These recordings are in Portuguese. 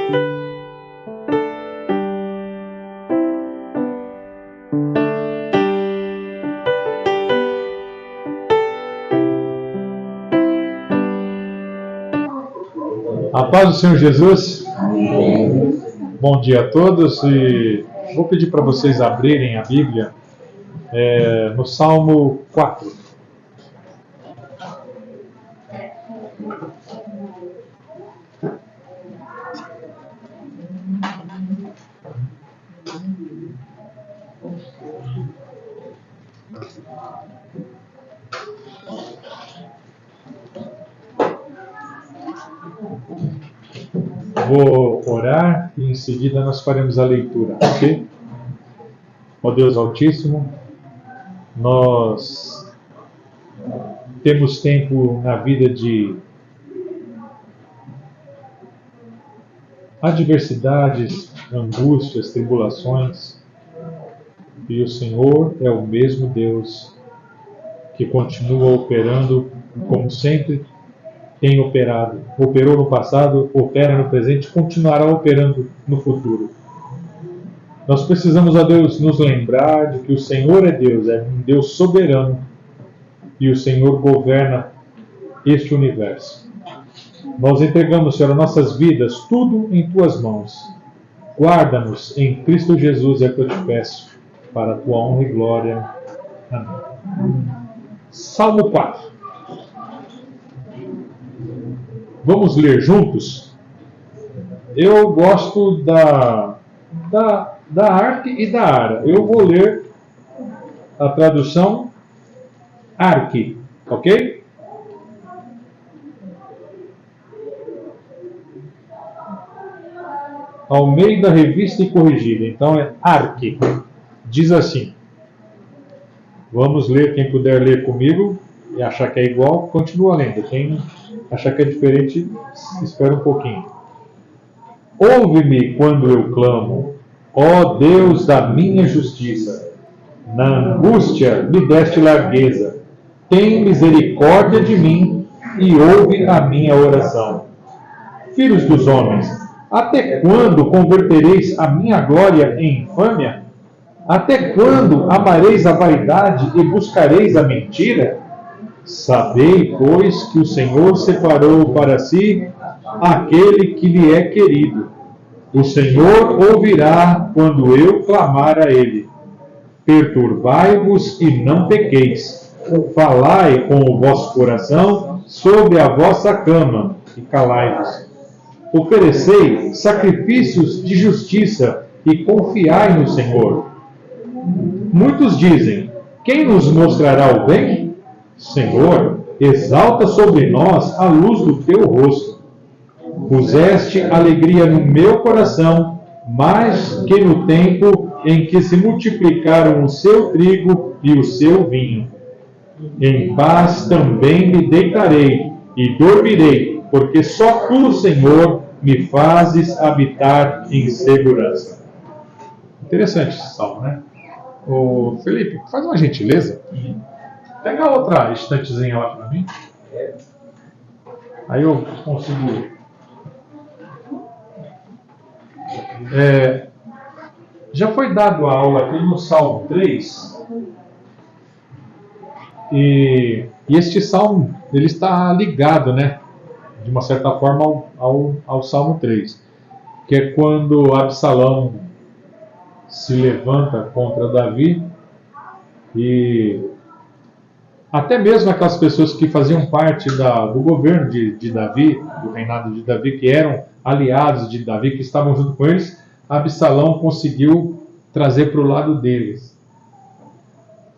A paz do Senhor Jesus. Amém. Bom dia a todos e vou pedir para vocês abrirem a Bíblia no Salmo 4. Vou orar e em seguida nós faremos a leitura, ok? Ó Deus Altíssimo, nós temos tempo na vida de adversidades, angústias, tribulações, e o Senhor é o mesmo Deus que continua operando como sempre tem operado. Operou no passado, opera no presente, continuará operando no futuro. Nós precisamos, ó Deus, nos lembrar de que o Senhor é um Deus soberano, e o Senhor governa este universo. Nós entregamos, Senhor, nossas vidas, tudo em Tuas mãos. Guarda-nos em Cristo Jesus, é o que eu te peço, para a Tua honra e glória. Amém. Salmo 4. Vamos ler juntos? Eu gosto da Arque e da Ara. Eu vou ler a tradução Arque, ok? Almeida, Revista e Corrigida. Então é Arque. Diz assim. Vamos ler, quem puder ler comigo e achar que é igual, continua lendo. Quem achar que é diferente, espera um pouquinho. Ouve-me quando eu clamo, ó Deus da minha justiça. Na angústia me deste largueza. Tem misericórdia de mim e ouve a minha oração. Filhos dos homens, até quando convertereis a minha glória em infâmia? Até quando amareis a vaidade e buscareis a mentira? Sabei, pois, que o Senhor separou para si aquele que lhe é querido. O Senhor ouvirá quando eu clamar a Ele. Perturbai-vos e não pequeis. Falai com o vosso coração sobre a vossa cama e calai-vos. Oferecei sacrifícios de justiça e confiai no Senhor. Muitos dizem, quem nos mostrará o bem? Senhor, exalta sobre nós a luz do teu rosto. Puseste alegria no meu coração, mais que no tempo em que se multiplicaram o seu trigo e o seu vinho. Em paz também me deitarei e dormirei, porque só tu, Senhor, me fazes habitar em segurança. Interessante esse salmo, né? Ô, Felipe, faz uma gentileza. Pega outra estantezinha lá para mim. Aí eu consigo. Já foi dado a aula aqui no Salmo 3. E este salmo ele está ligado, né, de uma certa forma ao Salmo 3. Que é quando Absalão se levanta contra Davi e até mesmo aquelas pessoas que faziam parte do governo de Davi, do reinado de Davi, que eram aliados de Davi, que estavam junto com eles, Absalão conseguiu trazer para o lado deles,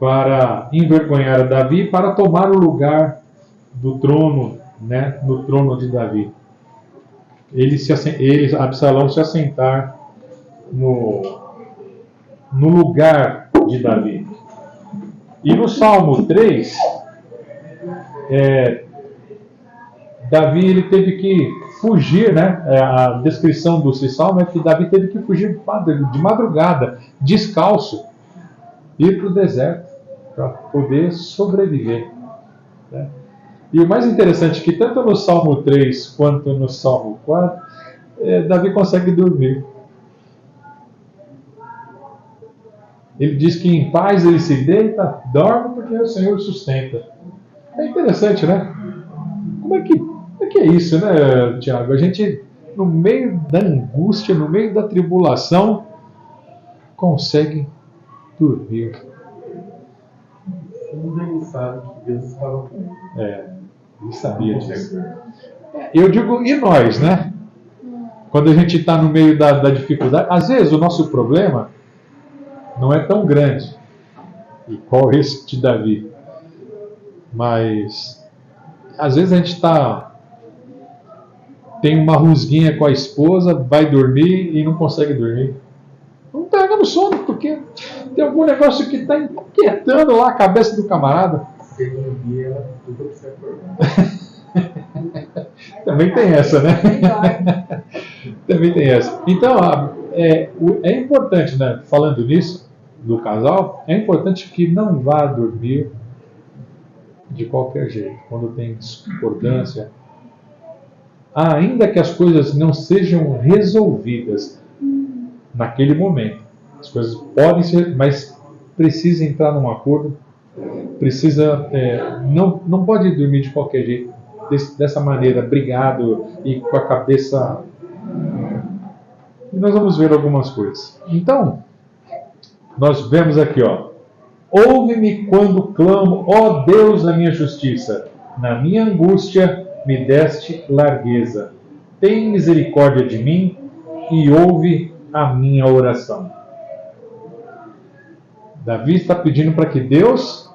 para envergonhar Davi, para tomar o lugar do trono, né, no trono de Davi. Absalão se assentar no lugar de Davi. E no Salmo 3, Davi ele teve que fugir, né? A descrição desse salmo é que Davi teve que fugir de madrugada, descalço, ir para o deserto para poder sobreviver, né? E o mais interessante é que tanto no Salmo 3 quanto no Salmo 4, Davi consegue dormir. Ele diz que em paz ele se deita, dorme, porque o Senhor sustenta. É interessante, né? Como é que é isso, né, Tiago? A gente, no meio da angústia, no meio da tribulação, consegue dormir. Ele sabe que Deus estava com ele. Ele sabia disso. Eu digo, e nós, né? Quando a gente está no meio da dificuldade, às vezes o nosso problema não é tão grande, igual esse de Davi. Mas, às vezes a gente tem uma rusguinha com a esposa, vai dormir e não consegue dormir. Não pega no sono, porque tem algum negócio que está inquietando lá a cabeça do camarada. Segundo dia, ela tudo para você acordar. Também tem essa, né? Também tem essa. Então, é importante, né? Falando nisso, do casal, é importante que não vá dormir de qualquer jeito, quando tem discordância, ainda que as coisas não sejam resolvidas naquele momento. As coisas podem ser, mas precisa entrar num acordo, não pode dormir de qualquer jeito, dessa maneira, brigado e com a cabeça. E nós vamos ver algumas coisas. Então, nós vemos aqui, ouve-me quando clamo, ó Deus da minha justiça, na minha angústia me deste largueza. Tem misericórdia de mim e ouve a minha oração. Davi está pedindo para que Deus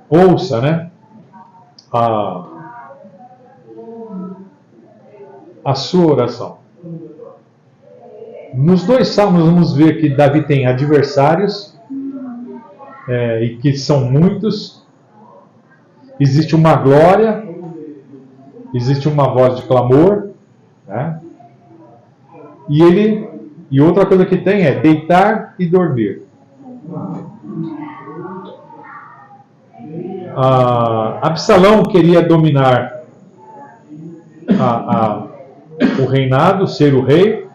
ouça, né? A sua oração. Nos dois salmos vamos ver que Davi tem adversários, e que são muitos. Existe uma glória, existe uma voz de clamor, né? E outra coisa que tem é deitar e dormir. Absalão queria dominar o reinado, ser o rei,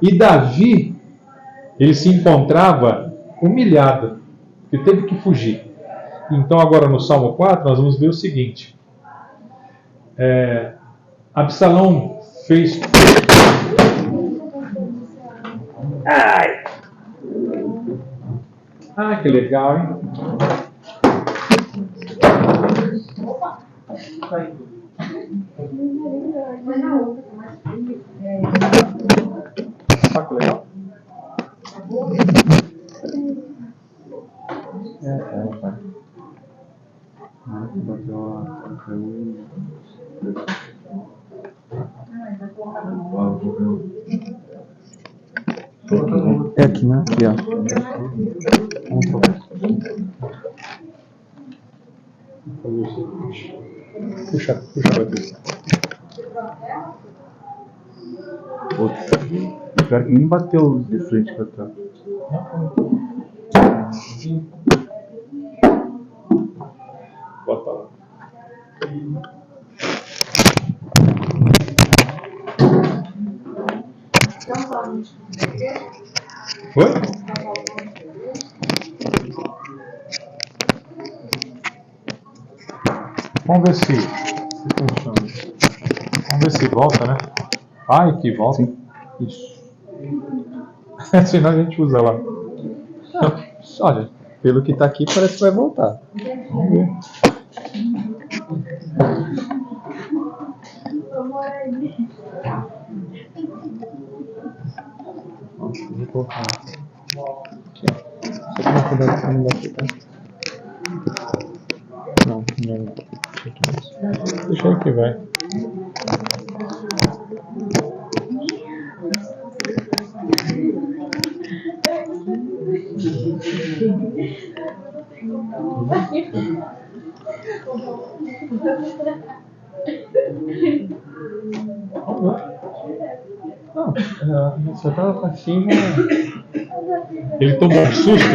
e Davi, ele se encontrava humilhado, que teve que fugir. Então agora no Salmo 4 nós vamos ver o seguinte. Absalão fez... Ai, que legal, hein? Saco legal? É aqui, né? Aqui, ó. Vamos trocar. Puxa, Patrícia. Pior que nem bateu de frente pra trás. Bota lá. Oi? Vamos ver se funciona. Vamos ver se volta, né? Ai, que volta. Sim. Isso. Senão a gente usa lá. Olha, pelo que tá aqui, parece que vai voltar. Vamos ver. Vou colocar aqui. Só tomar cuidado pra não bater, tá? Não, não. Deixa aí que vai. Não, só tava pra cima. Ele tomou um susto.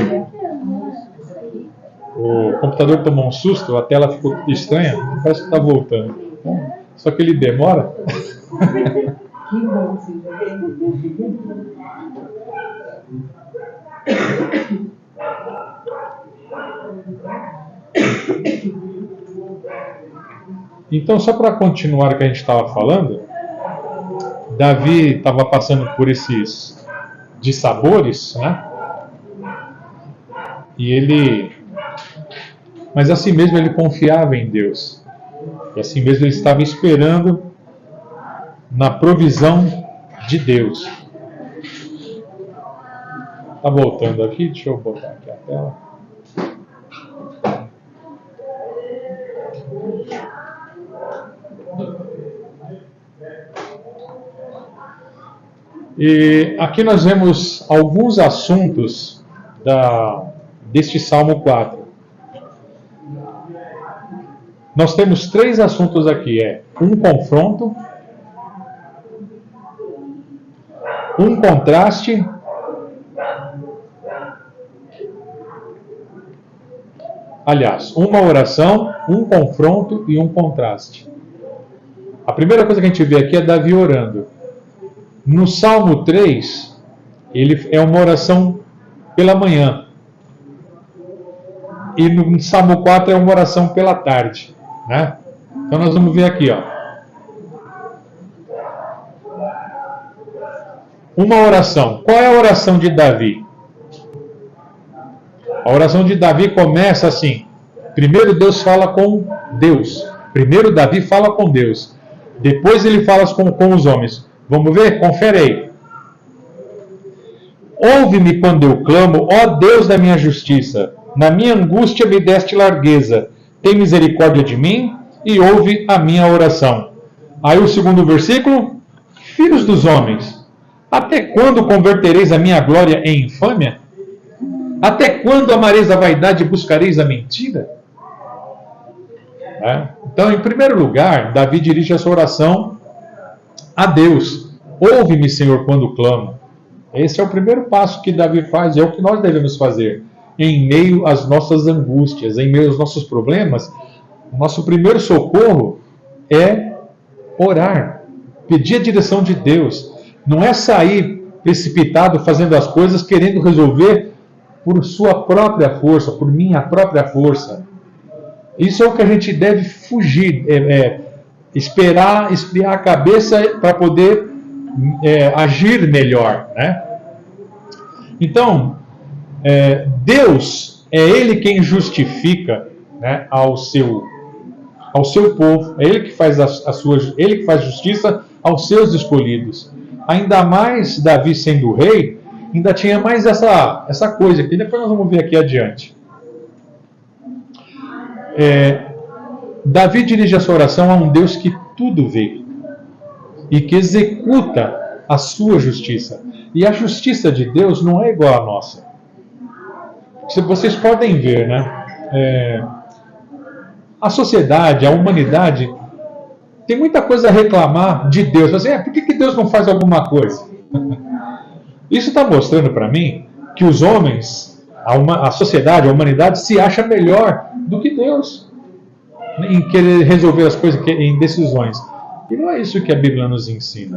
O computador tomou um susto, a tela ficou estranha. Parece que está voltando. Só que ele demora. Que bom, sim. Então, só para continuar o que a gente estava falando, Davi estava passando por esses dissabores, né? Mas assim mesmo ele confiava em Deus. E assim mesmo ele estava esperando na provisão de Deus. Tá voltando aqui, deixa eu botar aqui a tela. E aqui nós vemos alguns assuntos deste Salmo 4. Nós temos 3 assuntos aqui, um confronto, um contraste aliás, uma oração, um confronto e um contraste. A primeira coisa que a gente vê aqui é Davi orando. No Salmo 3, ele é uma oração pela manhã. E no Salmo 4 é uma oração pela tarde, né? Então nós vamos ver aqui, ó. Uma oração. Qual é a oração de Davi? A oração de Davi começa assim. Primeiro Deus fala com Deus. Primeiro Davi fala com Deus. Depois ele fala com os homens. Vamos ver? Confere aí. Ouve-me quando eu clamo, ó Deus da minha justiça. Na minha angústia me deste largueza. Tem misericórdia de mim e ouve a minha oração. Aí o segundo versículo. Filhos dos homens, até quando convertereis a minha glória em infâmia? Até quando amareis a vaidade e buscareis a mentira? Então, em primeiro lugar, Davi dirige a sua oração a Deus. Ouve-me, Senhor, quando clamo. Esse é o primeiro passo que Davi faz, e é o que nós devemos fazer. Em meio às nossas angústias, em meio aos nossos problemas, o nosso primeiro socorro é orar, pedir a direção de Deus. Não é sair precipitado fazendo as coisas, querendo resolver por sua própria força, por minha própria força. Isso é o que a gente deve fugir, esperar esfriar a cabeça para poder agir melhor, né? Então, Deus é Ele quem justifica, né, ao seu povo. É Ele que faz Ele que faz justiça aos seus escolhidos. Ainda mais Davi sendo rei, ainda tinha mais essa coisa que depois nós vamos ver aqui adiante. Davi dirige a sua oração a um Deus que tudo vê e que executa a sua justiça. E a justiça de Deus não é igual à nossa. Vocês podem ver, né? A sociedade, a humanidade tem muita coisa a reclamar de Deus. Assim, por que Deus não faz alguma coisa? Isso está mostrando para mim que os homens, a sociedade, a humanidade se acha melhor do que Deus em querer resolver as coisas em decisões. E não é isso que a Bíblia nos ensina.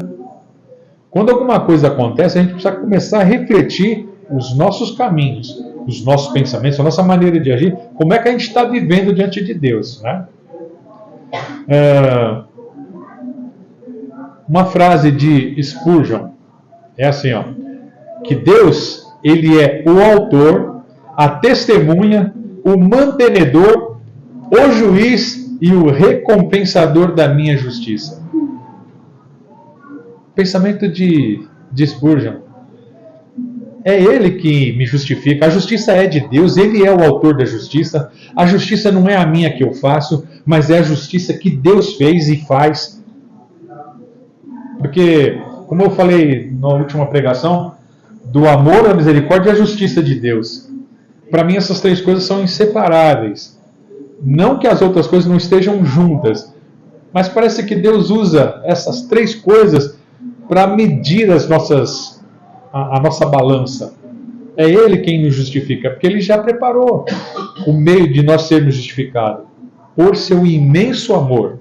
Quando alguma coisa acontece, a gente precisa começar a refletir os nossos caminhos, os nossos pensamentos, a nossa maneira de agir, como é que a gente está vivendo diante de Deus, né? Uma frase de Spurgeon é assim, ó, que Deus, Ele é o autor, a testemunha, o mantenedor, o juiz e o recompensador da minha justiça. Pensamento de Spurgeon. É Ele que me justifica. A justiça é de Deus, Ele é o autor da justiça. A justiça não é a minha que eu faço, mas é a justiça que Deus fez e faz. Porque, como eu falei na última pregação, do amor, a misericórdia e a justiça de Deus. Para mim essas 3 coisas são inseparáveis. Não que as outras coisas não estejam juntas, mas parece que Deus usa essas 3 coisas para medir a nossa balança. É Ele quem nos justifica, porque Ele já preparou o meio de nós sermos justificados. Por seu imenso amor,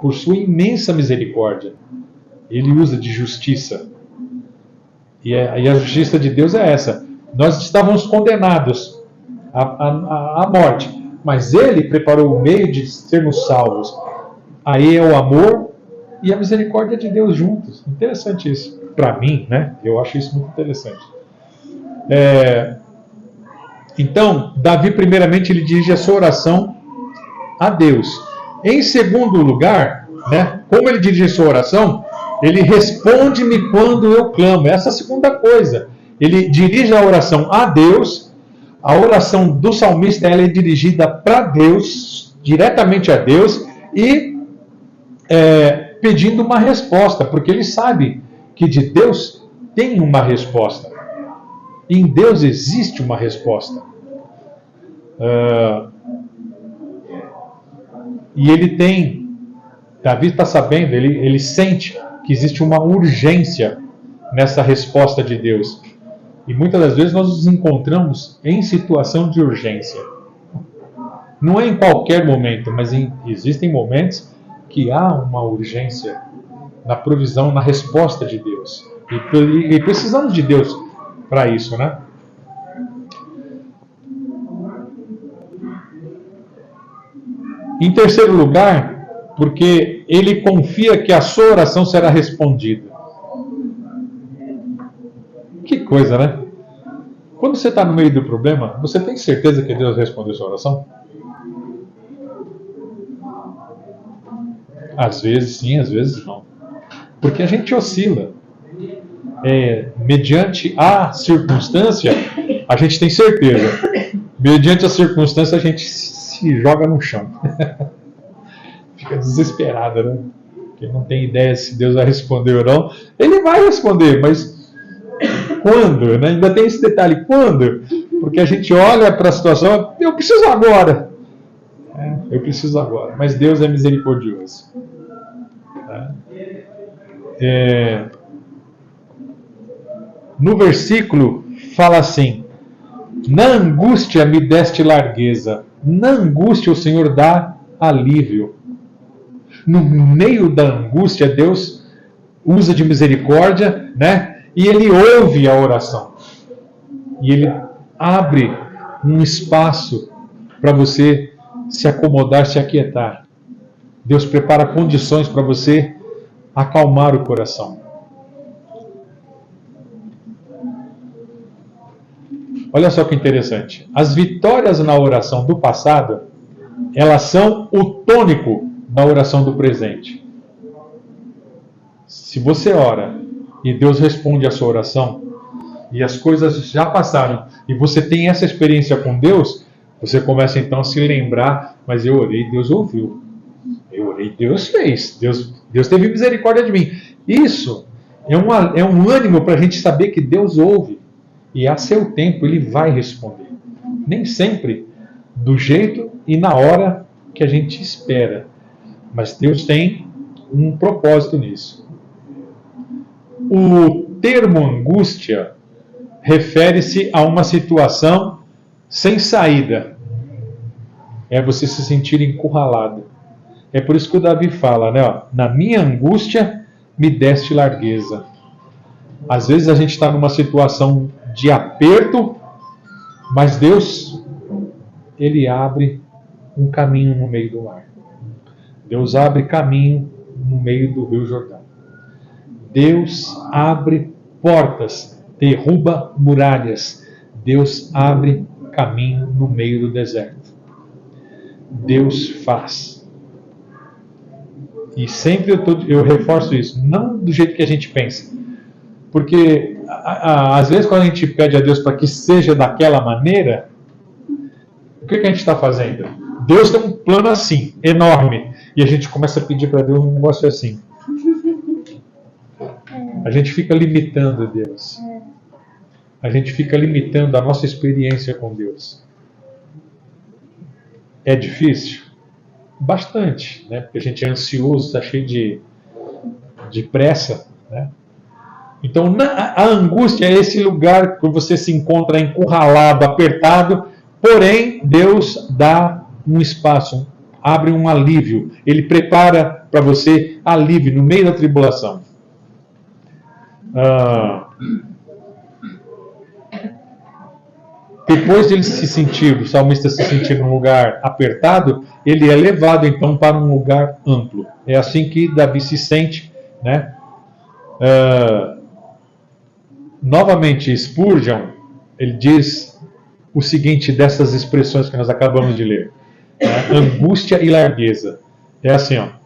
por sua imensa misericórdia. Ele usa de justiça. E a justiça de Deus é essa. Nós estávamos condenados à morte, mas Ele preparou o meio de sermos salvos. Aí é o amor e a misericórdia de Deus juntos. Interessante isso. Para mim, né? Eu acho isso muito interessante. Então, Davi, primeiramente, ele dirige a sua oração a Deus. Em segundo lugar, né, como ele dirige a sua oração, ele responde-me quando eu clamo. Essa é a segunda coisa. Ele dirige a oração a Deus. A oração do salmista ela é dirigida para Deus, diretamente a Deus, e pedindo uma resposta, porque ele sabe que de Deus tem uma resposta. Em Deus existe uma resposta. E ele tem, Davi está sabendo, ele sente que existe uma urgência nessa resposta de Deus. E muitas das vezes nós nos encontramos em situação de urgência. Não é em qualquer momento, mas existem momentos que há uma urgência na provisão, na resposta de Deus. E precisamos de Deus para isso, né? Em terceiro lugar, porque ele confia que a sua oração será respondida. Que coisa, né? Quando você está no meio do problema, você tem certeza que Deus respondeu a sua oração? Às vezes sim, às vezes não. Porque a gente oscila. Mediante a circunstância, a gente tem certeza. Mediante a circunstância, a gente se joga no chão. Fica desesperado, né? Porque não tem ideia se Deus vai responder ou não. Ele vai responder, mas quando? Né? Ainda tem esse detalhe, quando? Porque a gente olha para a situação, eu preciso agora. Eu preciso agora. Mas Deus é misericordioso. No versículo fala assim: na angústia me deste largueza, na angústia o Senhor dá alívio. No meio da angústia, Deus usa de misericórdia, né? E Ele ouve a oração. E Ele abre um espaço para você se acomodar, se aquietar. Deus prepara condições para você acalmar o coração. Olha só que interessante. As vitórias na oração do passado, elas são o tônico da oração do presente. Se você ora e Deus responde a sua oração, e as coisas já passaram, e você tem essa experiência com Deus, você começa então a se lembrar, mas eu orei, Deus ouviu. Eu orei, Deus fez. Deus teve misericórdia de mim. Isso é um ânimo para a gente saber que Deus ouve. E a seu tempo Ele vai responder. Nem sempre do jeito e na hora que a gente espera. Mas Deus tem um propósito nisso. O termo angústia refere-se a uma situação sem saída. É você se sentir encurralado. É por isso que o Davi fala, né? Ó, na minha angústia me deste largueza. Às vezes a gente está numa situação de aperto, mas Deus, Ele abre um caminho no meio do mar. Deus abre caminho no meio do Rio Jordão. Deus abre portas, derruba muralhas. Deus abre caminho no meio do deserto. Deus faz. E sempre eu reforço isso, não do jeito que a gente pensa. Porque às vezes quando a gente pede a Deus para que seja daquela maneira, o que a gente está fazendo? Deus tem um plano assim, enorme, e a gente começa a pedir para Deus um negócio assim. A gente fica limitando Deus. A gente fica limitando a nossa experiência com Deus. É difícil? Bastante, né? Porque a gente é ansioso, está cheio de pressa, né? Então, a angústia é esse lugar que você se encontra encurralado, apertado, porém, Deus dá um espaço, abre um alívio. Ele prepara para você alívio no meio da tribulação. Depois de ele se sentir, o salmista se sentir num lugar apertado, ele é levado então para um lugar amplo. É assim que Davi se sente, né? Novamente, Spurgeon, ele diz o seguinte dessas expressões que nós acabamos de ler: angústia e largueza. É assim, ó.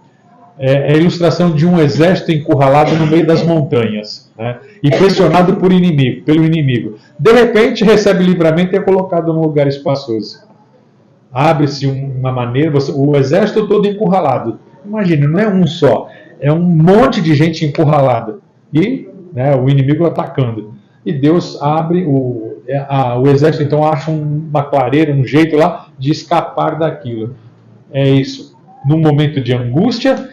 É a ilustração de um exército encurralado no meio das montanhas, né, e pressionado pelo inimigo. De repente recebe livramento e é colocado num lugar espaçoso. Abre-se uma maneira, o exército todo encurralado. Imagina, não é um só, é um monte de gente encurralada. E, né, o inimigo atacando. E Deus abre, o exército então acha uma clareira, um jeito lá de escapar daquilo. É isso. Num momento de angústia,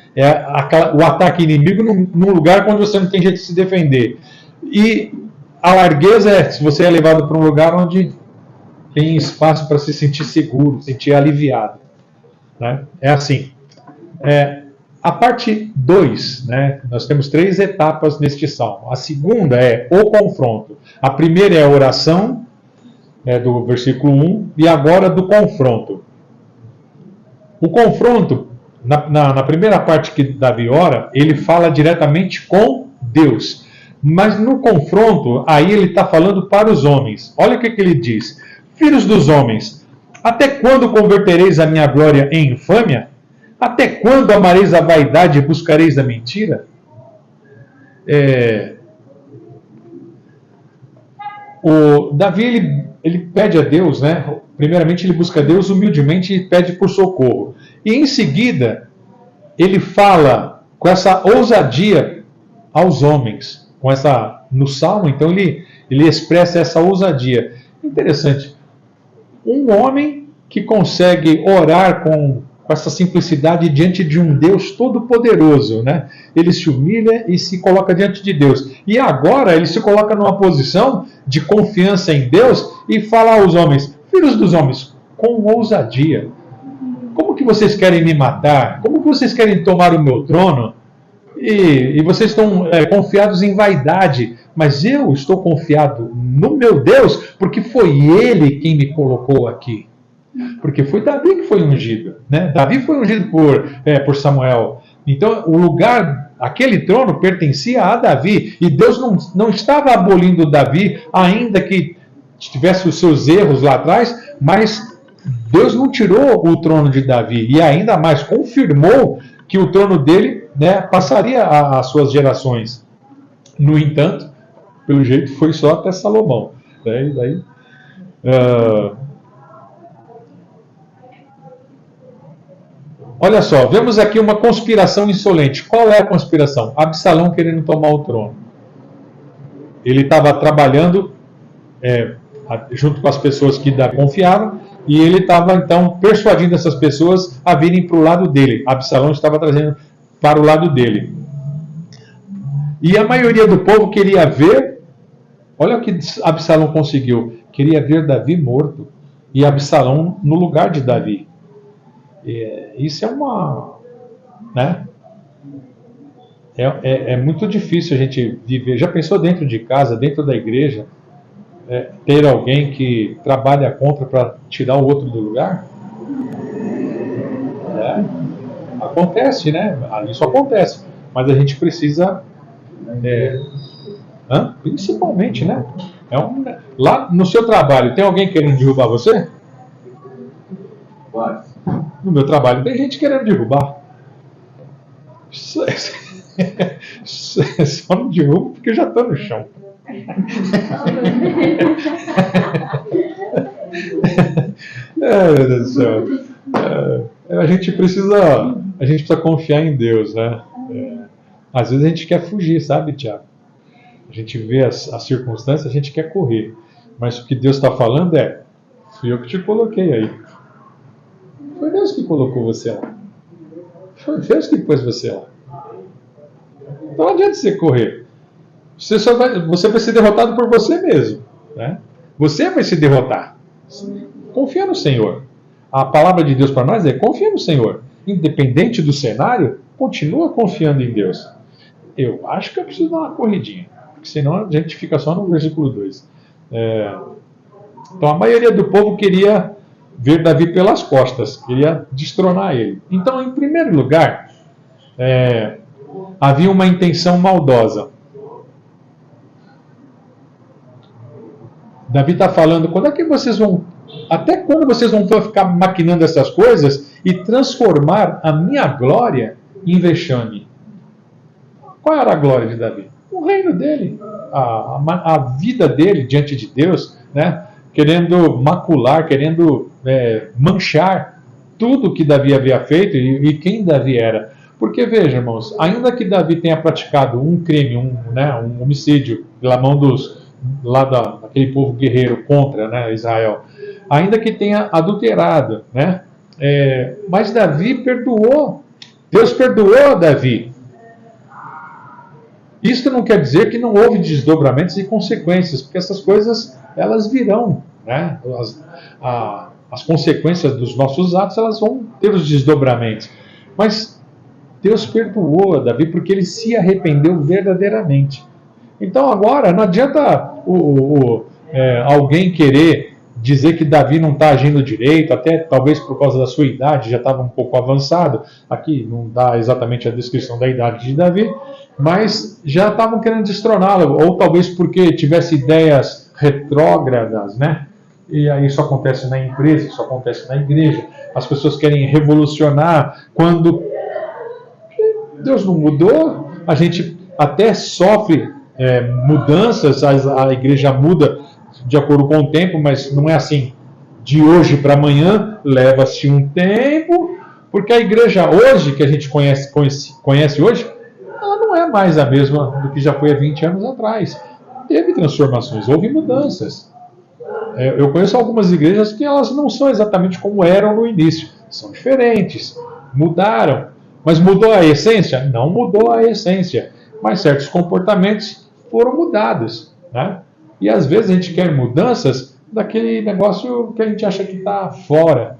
o ataque inimigo num lugar onde você não tem jeito de se defender. E a largueza é se você é levado para um lugar onde tem espaço para se sentir seguro, sentir aliviado. Né? É assim. A parte 2, né? Nós temos 3 etapas neste salmo. A segunda é o confronto. A primeira é a oração, do versículo 1, e agora do confronto. O confronto, na primeira parte que Davi ora, ele fala diretamente com Deus. Mas no confronto, aí ele está falando para os homens. Olha o que ele diz: filhos dos homens, até quando convertereis a minha glória em infâmia? Até quando amareis a vaidade e buscareis a mentira? O Davi, ele pede a Deus, né? Primeiramente ele busca a Deus humildemente e pede por socorro. E em seguida, ele fala com essa ousadia aos homens. No Salmo, então, ele expressa essa ousadia. Interessante. Um homem que consegue orar com essa simplicidade diante de um Deus todo-poderoso, né? Ele se humilha e se coloca diante de Deus. E agora ele se coloca numa posição de confiança em Deus e fala aos homens: filhos dos homens, com ousadia, como que vocês querem me matar? Como que vocês querem tomar o meu trono? E vocês estão confiados em vaidade, mas eu estou confiado no meu Deus, porque foi Ele quem me colocou aqui. Porque foi Davi que foi ungido, né? Davi foi ungido por Samuel. Então, o lugar, aquele trono pertencia a Davi. E Deus não estava abolindo Davi, ainda que tivesse os seus erros lá atrás, mas Deus não tirou o trono de Davi. E ainda mais confirmou que o trono dele, né, passaria às suas gerações. No entanto, pelo jeito, foi só até Salomão. Olha só, vemos aqui uma conspiração insolente. Qual é a conspiração? Absalão querendo tomar o trono. Ele estava trabalhando junto com as pessoas que Davi confiava, e ele estava então persuadindo essas pessoas a virem para o lado dele. Absalão estava trazendo para o lado dele. E a maioria do povo queria ver, olha o que Absalão conseguiu, queria ver Davi morto e Absalão no lugar de Davi. Isso é né? É muito difícil a gente viver. Já pensou dentro de casa, dentro da igreja, ter alguém que trabalha contra para tirar o outro do lugar? Acontece, né? Isso acontece. Mas a gente precisa... principalmente, né? Lá no seu trabalho, tem alguém querendo derrubar você? No meu trabalho tem gente querendo derrubar. Só não derrubo porque já estou no chão. Meu Deus do céu. A gente precisa confiar em Deus, né? Às vezes a gente quer fugir, sabe, Tiago? A gente vê as circunstâncias, a gente quer correr. Mas o que Deus está falando fui eu que te coloquei aí. Foi Deus que colocou você lá. Foi Deus que pôs você lá. Então não adianta você correr. Você vai ser derrotado por você mesmo. Né? Você vai se derrotar. Confia no Senhor. A palavra de Deus para nós é: confia no Senhor. Independente do cenário, continua confiando em Deus. Eu acho que eu preciso dar uma corridinha. porque senão a gente fica só no versículo 2. Então a maioria do povo queria ver Davi pelas costas, queria destronar ele. Então, em primeiro lugar, havia uma intenção maldosa. Davi está falando, até quando vocês vão ficar maquinando essas coisas e transformar a minha glória em vexame? Qual era a glória de Davi? O reino dele, a vida dele diante de Deus, né? Querendo macular, querendo manchar tudo que Davi havia feito e quem Davi era. Porque, veja, irmãos, ainda que Davi tenha praticado um crime, um homicídio pela mão daquele povo guerreiro contra, né, Israel, ainda que tenha adulterado, né, mas Davi perdoou. Deus perdoou Davi. Isso não quer dizer que não houve desdobramentos e consequências, porque essas coisas elas virão, né? As consequências dos nossos atos elas vão ter os desdobramentos. Mas Deus perdoou Davi porque ele se arrependeu verdadeiramente. Então agora não adianta alguém querer dizer que Davi não está agindo direito, até talvez por causa da sua idade, já estava um pouco avançado. Aqui não dá exatamente a descrição da idade de Davi, mas já estavam querendo destroná-lo, ou talvez porque tivesse ideias retrógradas, né? E aí isso acontece na empresa, isso acontece na igreja. As pessoas querem revolucionar quando Deus não mudou. A gente até sofre mudanças, a igreja muda de acordo com o tempo, mas não é assim de hoje para amanhã, leva-se um tempo, porque a igreja hoje, que a gente conhece hoje, ela não é mais a mesma do que já foi há 20 anos atrás. Teve transformações, houve mudanças. Eu conheço algumas igrejas que elas não são exatamente como eram no início, são diferentes, mudaram. Mas mudou a essência? Não mudou a essência, mas certos comportamentos foram mudados, né? E às vezes a gente quer mudanças daquele negócio que a gente acha que está fora.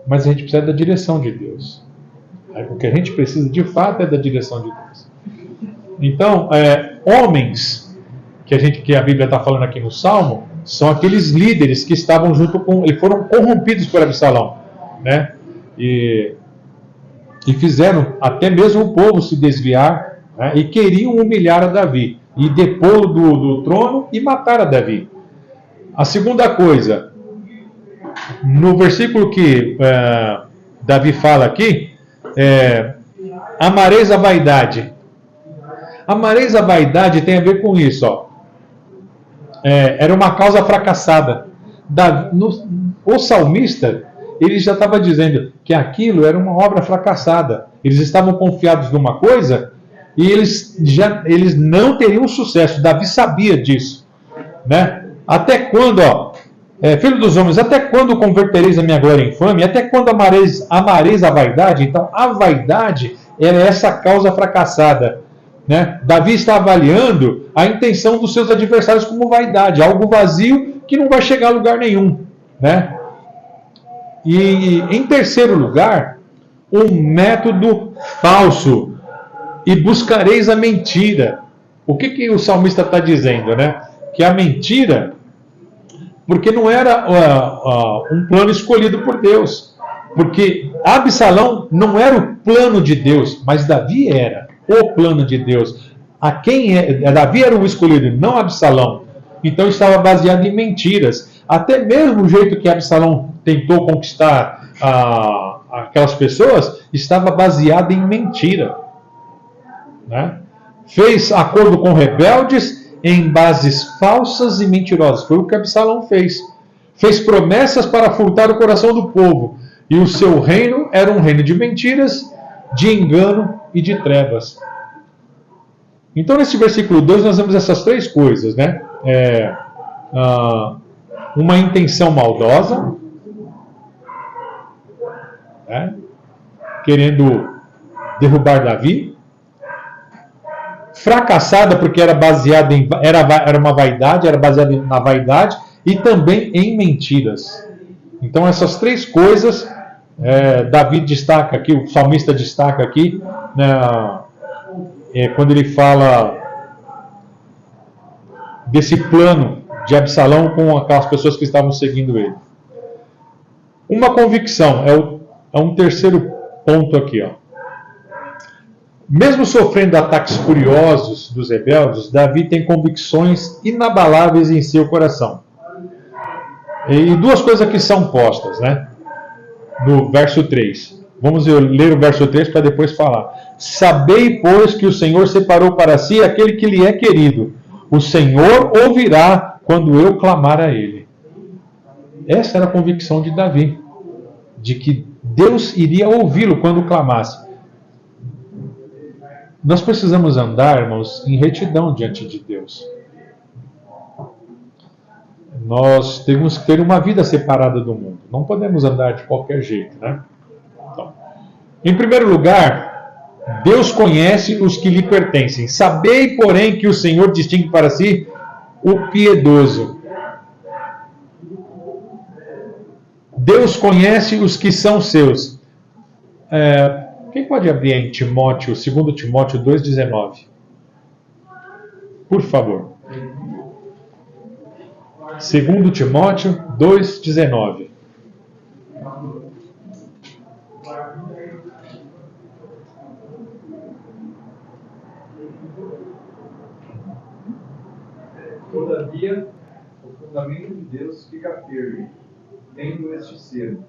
Mas a gente precisa da direção de Deus. O que a gente precisa de fato é da direção de Deus. Então, homens que a Bíblia está falando aqui no Salmo, são aqueles líderes que estavam junto com... Eles foram corrompidos por Absalão, né? E fizeram até mesmo o povo se desviar, né? E queriam humilhar a Davi e depô-lo do trono e matar a Davi. A segunda coisa, no versículo que Davi fala aqui, amareis a vaidade. Amareis a vaidade tem a ver com isso, ó. Era uma causa fracassada. O salmista, ele já estava dizendo que aquilo era uma obra fracassada. Eles estavam confiados numa coisa e eles não teriam sucesso. Davi sabia disso, né? Até quando, filho dos homens, até quando convertereis a minha glória em infame? Até quando amareis a vaidade? Então, a vaidade era essa causa fracassada, né? Davi está avaliando a intenção dos seus adversários como vaidade, algo vazio que não vai chegar a lugar nenhum, né? E em terceiro lugar, um método falso. E buscareis a mentira. O que o salmista está dizendo, né? Que a mentira, porque não era um plano escolhido por Deus. Porque Absalão não era o plano de Deus, mas Davi era o plano de Deus. Davi era o escolhido, não Absalão. Então estava baseado em mentiras. Até mesmo o jeito que Absalão tentou conquistar aquelas pessoas estava baseado em mentira, né? Fez acordo com rebeldes em bases falsas e mentirosas. Foi o que Absalão fez. Fez promessas para furtar o coração do povo. E o seu reino era um reino de mentiras, de engano e de trevas. Então, nesse versículo 2, nós vemos essas três coisas, né? Uma intenção maldosa, né? Querendo derrubar Davi. Fracassada porque era baseada era uma vaidade, era baseada na vaidade e também em mentiras. Então essas três coisas Davi destaca aqui, o salmista destaca aqui, né, quando ele fala desse plano de Absalão com aquelas pessoas que estavam seguindo ele. Uma convicção, é um terceiro ponto aqui. Ó. Mesmo sofrendo ataques furiosos dos rebeldes, Davi tem convicções inabaláveis em seu coração. E duas coisas que são postas, né? No verso 3. Vamos ler o verso 3 para depois falar. Sabei, pois, que o Senhor separou para si aquele que lhe é querido. O Senhor ouvirá quando eu clamar a ele. Essa era a convicção de Davi, de que Deus iria ouvi-lo quando clamasse. Nós precisamos andar, irmãos, em retidão diante de Deus. Nós temos que ter uma vida separada do mundo. Não podemos andar de qualquer jeito, né? Então, em primeiro lugar, Deus conhece os que lhe pertencem. Sabei, porém, que o Senhor distingue para si o piedoso. Deus conhece os que são seus. Quem pode abrir em Timóteo, 2 Timóteo 2,19? Por favor. 2 Timóteo 2,19. Todavia, o fundamento de Deus fica firme, tendo este selo.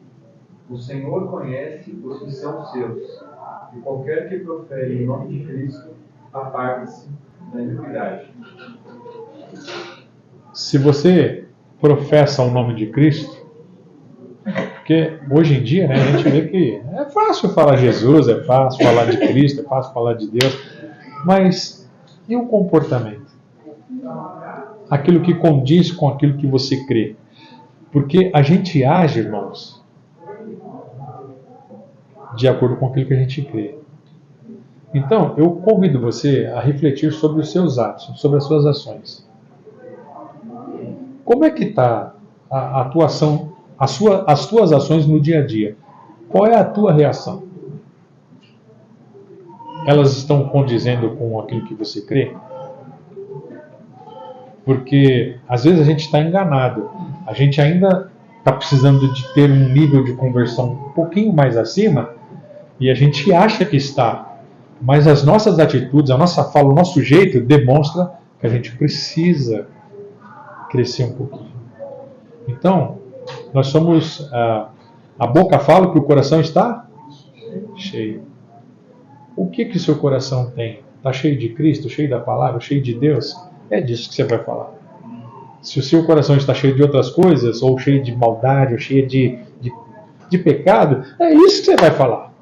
O Senhor conhece os que são seus, e qualquer que profere em nome de Cristo, aparta-se da iniquidade. Se você professa o nome de Cristo, porque hoje em dia, né, a gente vê que é fácil falar Jesus, é fácil falar de Cristo, é fácil falar de Deus, mas e o comportamento? Aquilo que condiz com aquilo que você crê. Porque a gente age, irmãos, de acordo com aquilo que a gente crê. Então, eu convido você a refletir sobre os seus atos, sobre as suas ações. Como é que está a atuação, as tuas ações no dia a dia? Qual é a tua reação? Elas estão condizendo com aquilo que você crê? Porque às vezes a gente está enganado. A gente ainda está precisando de ter um nível de conversão um pouquinho mais acima e a gente acha que está. Mas as nossas atitudes, a nossa fala, o nosso jeito demonstra que a gente precisa crescer um pouquinho. Então, nós somos... a boca fala que o coração está cheio. O que o seu coração tem? Está cheio de Cristo, cheio da palavra, cheio de Deus? É disso que você vai falar. Se o seu coração está cheio de outras coisas, ou cheio de maldade, ou cheio de pecado, é isso que você vai falar.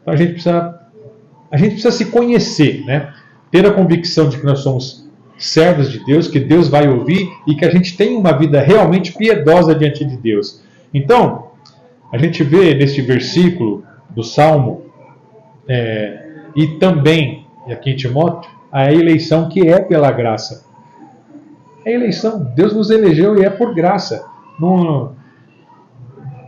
Então a gente precisa se conhecer, né? Ter a convicção de que nós somos servos de Deus, que Deus vai ouvir e que a gente tem uma vida realmente piedosa diante de Deus. Então, a gente vê neste versículo do Salmo, e também aqui em Timóteo, a eleição que é pela graça. A eleição, Deus nos elegeu e é por graça.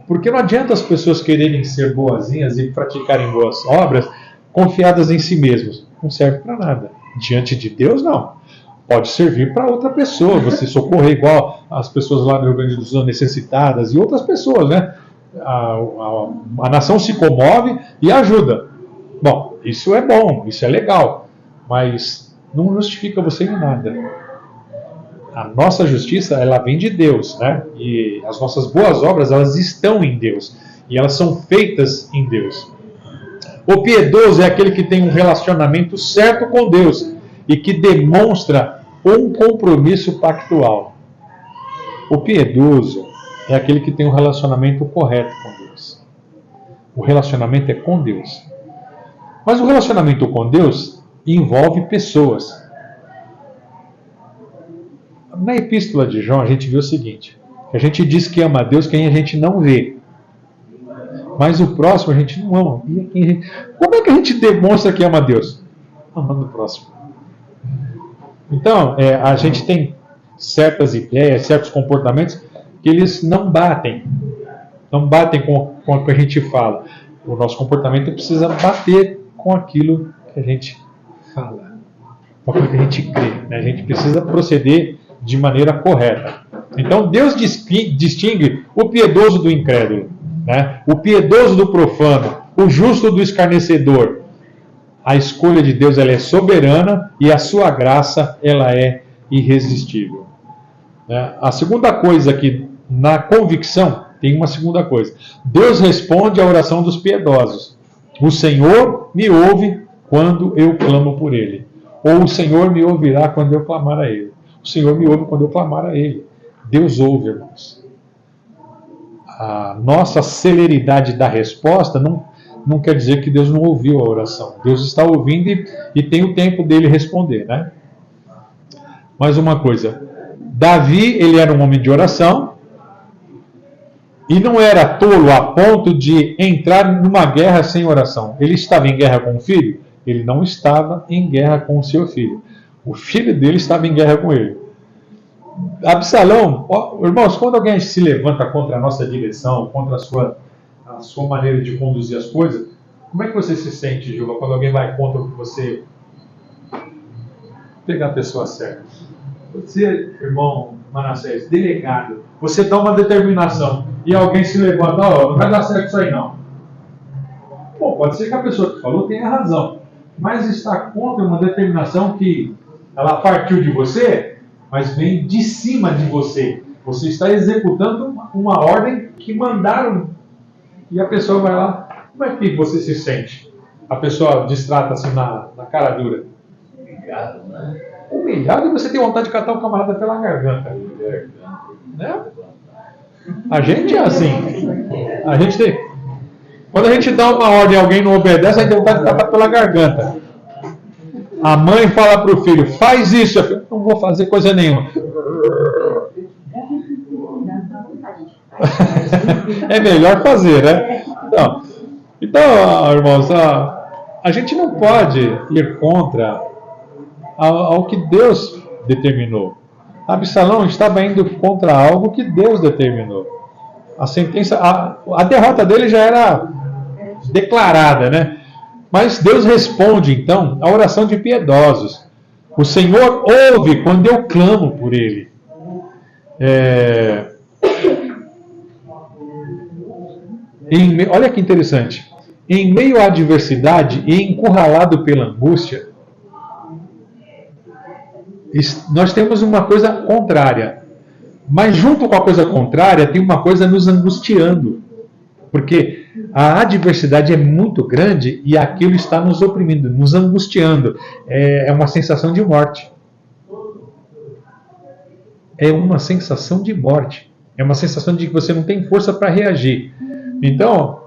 Porque não adianta as pessoas quererem ser boazinhas e praticarem boas obras confiadas em si mesmos. Não serve para nada. Diante de Deus, não. Pode servir para outra pessoa, você socorrer igual as pessoas lá no Rio Grande do Sul necessitadas e outras pessoas, né? A nação se comove e ajuda. Bom, isso é bom, isso é legal, mas não justifica você em nada. A nossa justiça, ela vem de Deus, né? E as nossas boas obras, elas estão em Deus. E elas são feitas em Deus. O piedoso é aquele que tem um relacionamento certo com Deus e que demonstra um compromisso pactual. O piedoso é aquele que tem um relacionamento correto com Deus. O relacionamento é com Deus. Mas o relacionamento com Deus envolve pessoas. Na epístola de João, a gente viu o seguinte: que a gente diz que ama a Deus quem a gente não vê. Mas o próximo a gente não ama. Como é que a gente demonstra que ama a Deus? Amando o próximo. Então, a gente tem certas ideias, certos comportamentos que eles não batem. Não batem com o que a gente fala. O nosso comportamento precisa bater com aquilo que a gente fala. Com aquilo que a gente crê. Né? A gente precisa proceder de maneira correta. Então Deus distingue o piedoso do incrédulo, né? O piedoso do profano, o justo do escarnecedor. A escolha de Deus, ela é soberana e a sua graça, ela é irresistível. A segunda coisa aqui, na convicção, tem uma segunda coisa. Deus responde à oração dos piedosos. O Senhor me ouve quando eu clamo por Ele. Ou o Senhor me ouvirá quando eu clamar a Ele. O Senhor me ouve quando eu clamar a Ele. Deus ouve, irmãos. A nossa celeridade da resposta não quer dizer que Deus não ouviu a oração. Deus está ouvindo e tem o tempo dele responder, né? Mais uma coisa. Davi, ele era um homem de oração e não era tolo a ponto de entrar numa guerra sem oração. Ele estava em guerra com o filho? Ele não estava em guerra com o seu filho. O filho dele estava em guerra com ele. Absalão, irmãos, quando alguém se levanta contra a nossa direção, contra a sua maneira de conduzir as coisas, como é que você se sente, Juba, quando alguém vai contra o que você pegar a pessoa certa? Você, irmão Manassés, delegado, você dá uma determinação e alguém se levanta, não vai dar certo isso aí não. Bom, pode ser que a pessoa que falou tenha razão, mas está contra uma determinação que ela partiu de você, mas vem de cima de você. Você está executando uma ordem que mandaram e a pessoa vai lá. Como é que você se sente? A pessoa distrata assim na cara dura. Humilhado, né? Humilhado e você tem vontade de catar o camarada pela garganta. Né? A gente é assim. A gente tem. Quando a gente dá uma ordem e alguém não obedece, a gente tem vontade de catar pela garganta. A mãe fala para o filho, faz isso. Eu não vou fazer coisa nenhuma. É melhor fazer, né? Então irmãos, a gente não pode ir contra ao que Deus determinou. Absalão estava indo contra algo que Deus determinou. A sentença, a derrota dele já era declarada, né? Mas Deus responde, então, à oração de piedosos. O Senhor ouve quando eu clamo por Ele. Olha que interessante. Em meio à adversidade e encurralado pela angústia, nós temos uma coisa contrária. Mas junto com a coisa contrária, tem uma coisa nos angustiando. Porque a adversidade é muito grande e aquilo está nos oprimindo, nos angustiando. É uma sensação de morte. É uma sensação de morte. É uma sensação de que você não tem força para reagir. Então,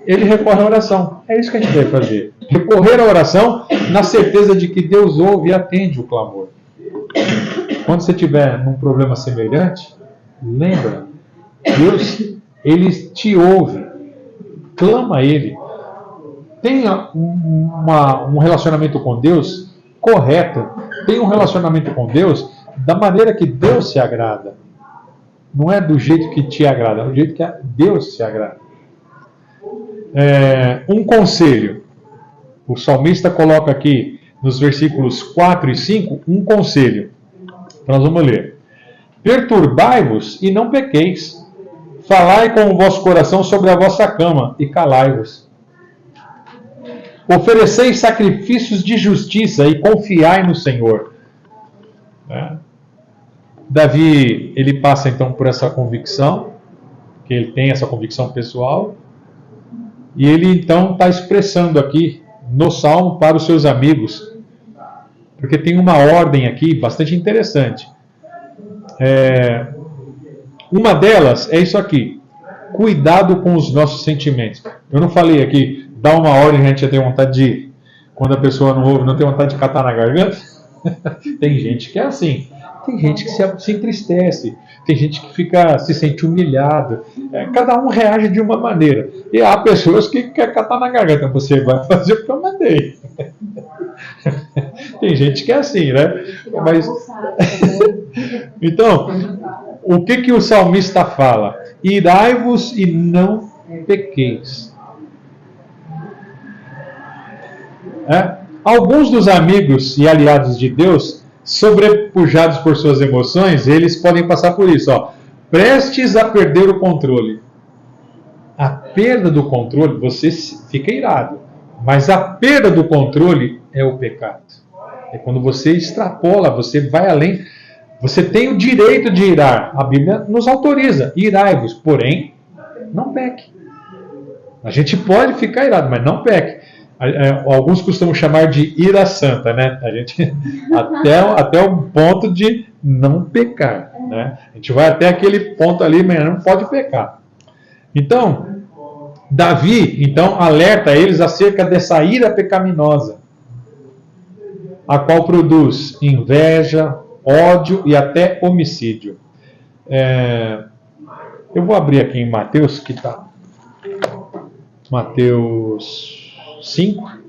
ele recorre à oração. É isso que a gente deve fazer. Recorrer à oração na certeza de que Deus ouve e atende o clamor. Quando você estiver num problema semelhante, lembra, Deus, Ele te ouve. Clama a Ele. Tenha um relacionamento com Deus correto. Tenha um relacionamento com Deus da maneira que Deus se agrada. Não é do jeito que te agrada, é do jeito que Deus se agrada. Um conselho. O salmista coloca aqui nos versículos 4 e 5 um conselho. Então nós vamos ler. Perturbai-vos e não pequeis. Falai com o vosso coração sobre a vossa cama e calai-vos. Ofereceis sacrifícios de justiça e confiai no Senhor. Davi, ele passa então por essa convicção, que ele tem essa convicção pessoal, e ele então está expressando aqui no Salmo para os seus amigos, porque tem uma ordem aqui bastante interessante. Uma delas é isso aqui: cuidado com os nossos sentimentos. Eu não falei aqui, dá uma ordem e a gente já tem vontade de, quando a pessoa não ouve, não tem vontade de catar na garganta? Tem gente que é assim. Tem gente que se entristece, tem gente que se sente humilhado. Cada um reage de uma maneira. E há pessoas que querem catar na garganta. Você vai fazer o que eu mandei. Tem gente que é assim, né? Mas... Então, o que o salmista fala? Irai-vos e não pequeis. Alguns dos amigos e aliados de Deus sobrepujados por suas emoções, eles podem passar por isso, ó. Prestes a perder o controle. A perda do controle, você fica irado. Mas a perda do controle é o pecado. É quando você extrapola, você vai além. Você tem o direito de irar. A Bíblia nos autoriza. Irai-vos, porém, não peque. A gente pode ficar irado, mas não peque. Alguns costumam chamar de ira santa, né? A gente até o ponto de não pecar, né? A gente vai até aquele ponto ali, mas não pode pecar. Então, Davi, então, alerta eles acerca dessa ira pecaminosa, a qual produz inveja, ódio e até homicídio. Eu vou abrir aqui em Mateus, que está Mateus 5.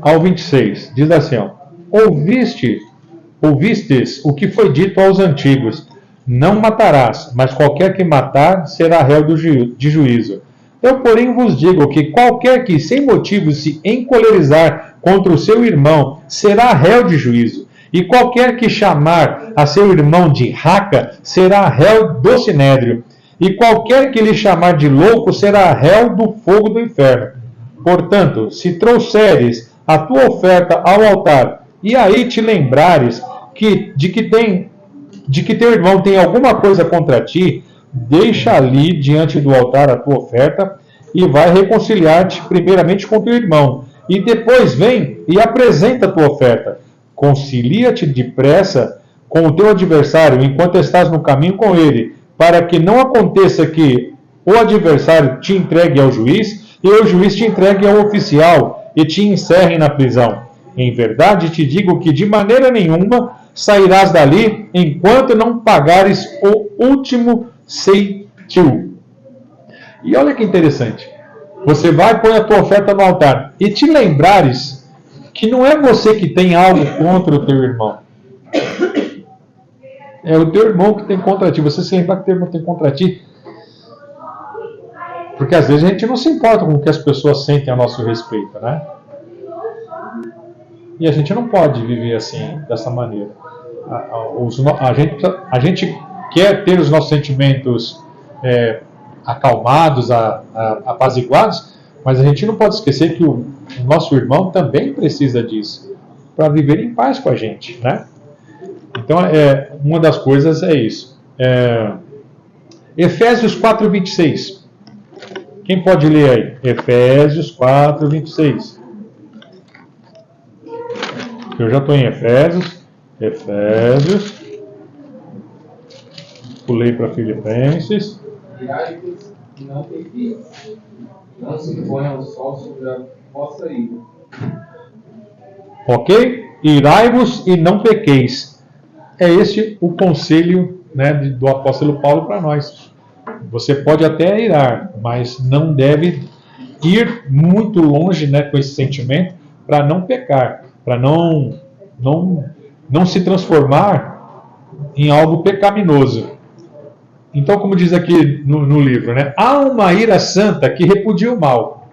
ao 26, diz assim, ó, ouvistes o que foi dito aos antigos, não matarás, mas qualquer que matar será réu de juízo. Eu, porém, vos digo que qualquer que sem motivo se encolerizar contra o seu irmão será réu de juízo, e qualquer que chamar a seu irmão de raca será réu do sinédrio, e qualquer que lhe chamar de louco será réu do fogo do inferno. Portanto, se trouxeres a tua oferta ao altar, e aí te lembrares de que teu irmão tem alguma coisa contra ti, deixa ali diante do altar a tua oferta e vai reconciliar-te primeiramente com teu irmão. E depois vem e apresenta a tua oferta. Concilia-te depressa com o teu adversário enquanto estás no caminho com ele, para que não aconteça que o adversário te entregue ao juiz e o juiz te entregue ao oficial e te encerre na prisão. Em verdade te digo que de maneira nenhuma sairás dali enquanto não pagares o último ceitil. E olha que interessante. Você vai e põe a tua oferta no altar e te lembrares que não é você que tem algo contra o teu irmão. É o teu irmão que tem contra ti. Você se lembrar que o teu irmão tem contra ti. Porque às vezes a gente não se importa com o que as pessoas sentem a nosso respeito, né? E a gente não pode viver assim, dessa maneira. A gente quer ter os nossos sentimentos acalmados, apaziguados, mas a gente não pode esquecer que o nosso irmão também precisa disso para viver em paz com a gente, né? Então, uma das coisas é isso. Efésios 4:26. Quem pode ler aí? Efésios 4:26. Eu já estou em Efésios. Pulei para Filipenses. Irai-vos e não pequeis. Não se ponha o sol sobre a vossa ira. Ok? Irai-vos e não pequeis. É este o conselho, né, do apóstolo Paulo para nós. Você pode até irar, mas não deve ir muito longe, né, com esse sentimento para não pecar, para não se transformar em algo pecaminoso. Então, como diz aqui no livro, né, há uma ira santa que repudia o mal.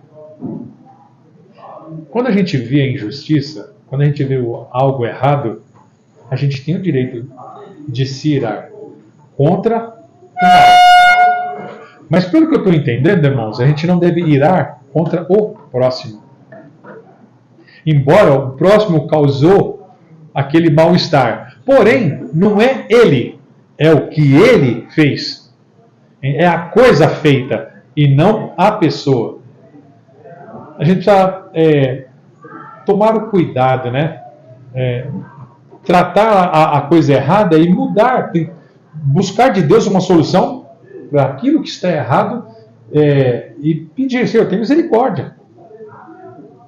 Quando a gente vê a injustiça, quando a gente vê algo errado, a gente tem o direito de se irar contra o mal. Mas pelo que eu estou entendendo, irmãos, a gente não deve irar contra o próximo. Embora o próximo causou aquele mal-estar. Porém, não é ele, é o que ele fez. É a coisa feita e não a pessoa. A gente precisa tomar o cuidado, né? Tratar a coisa errada e mudar, buscar de Deus uma solução para aquilo que está errado e pedir, Senhor, tem misericórdia.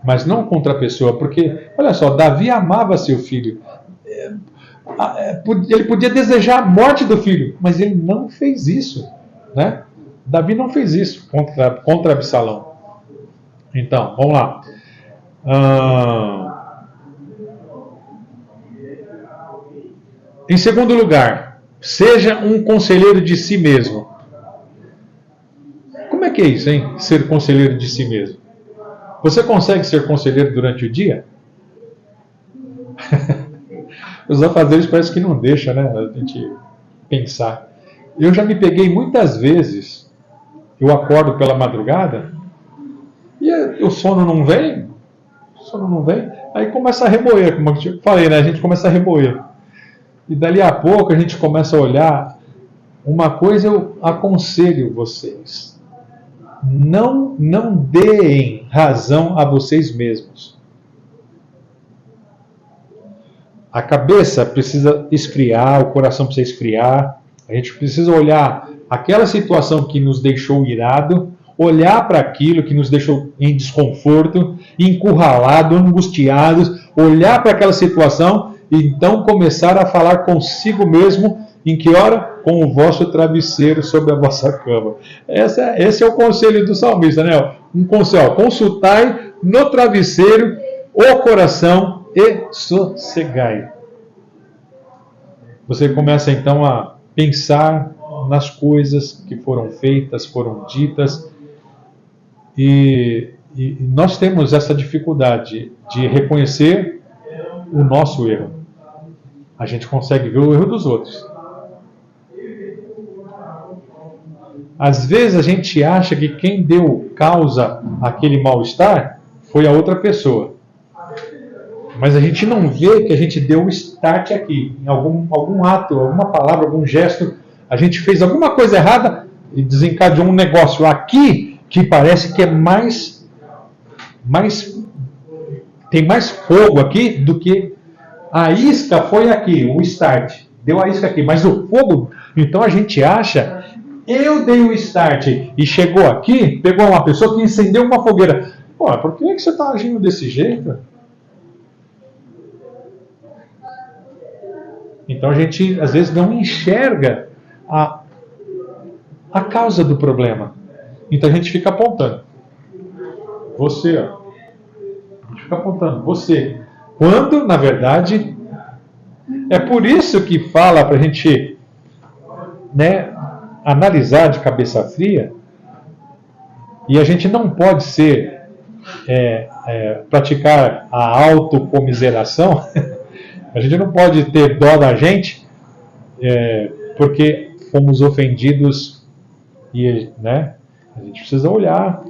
Mas não contra a pessoa, porque, olha só, Davi amava seu filho. Ele podia desejar a morte do filho, mas ele não fez isso, né? Davi não fez isso contra Absalão. Então, vamos lá. Em segundo lugar, seja um conselheiro de si mesmo. Como é que é isso, hein? Ser conselheiro de si mesmo. Você consegue ser conselheiro durante o dia? Os afazeres parece que não deixam, né? A gente pensar. Eu já me peguei muitas vezes, eu acordo pela madrugada e o sono não vem, aí começa a remoer, como eu falei, né? A gente começa a remoer. E dali a pouco a gente começa a olhar. Uma coisa eu aconselho vocês: não deem razão a vocês mesmos. A cabeça precisa esfriar, o coração precisa esfriar. A gente precisa olhar aquela situação que nos deixou irado, olhar para aquilo que nos deixou em desconforto, encurralado, angustiados, olhar para aquela situação e então começar a falar consigo mesmo. Em que hora? Com o vosso travesseiro sobre a vossa cama. Esse é o conselho do salmista, né? Um conselho: consultai no travesseiro o coração e sossegai. Você começa então a pensar nas coisas que foram feitas, foram ditas, e nós temos essa dificuldade de reconhecer o nosso erro. A gente consegue ver o erro dos outros. Às vezes a gente acha que quem deu causa àquele mal-estar foi a outra pessoa. Mas a gente não vê que a gente deu um start aqui, em algum ato, alguma palavra, algum gesto. A gente fez alguma coisa errada e desencadeou um negócio aqui que parece que é tem mais fogo aqui do que a isca foi aqui, o start. Deu a isca aqui, mas o fogo, então a gente acha, eu dei o start e chegou aqui, pegou uma pessoa que incendeu uma fogueira. Pô, por que você está agindo desse jeito? Então a gente às vezes não enxerga a causa do problema. Então a gente fica apontando. Você, ó. A gente fica apontando. Você. Quando, na verdade, é por isso que fala para a gente, né, analisar de cabeça fria. E a gente não pode praticar a autocomiseração. A gente não pode ter dó da gente porque fomos ofendidos e, né, a gente precisa olhar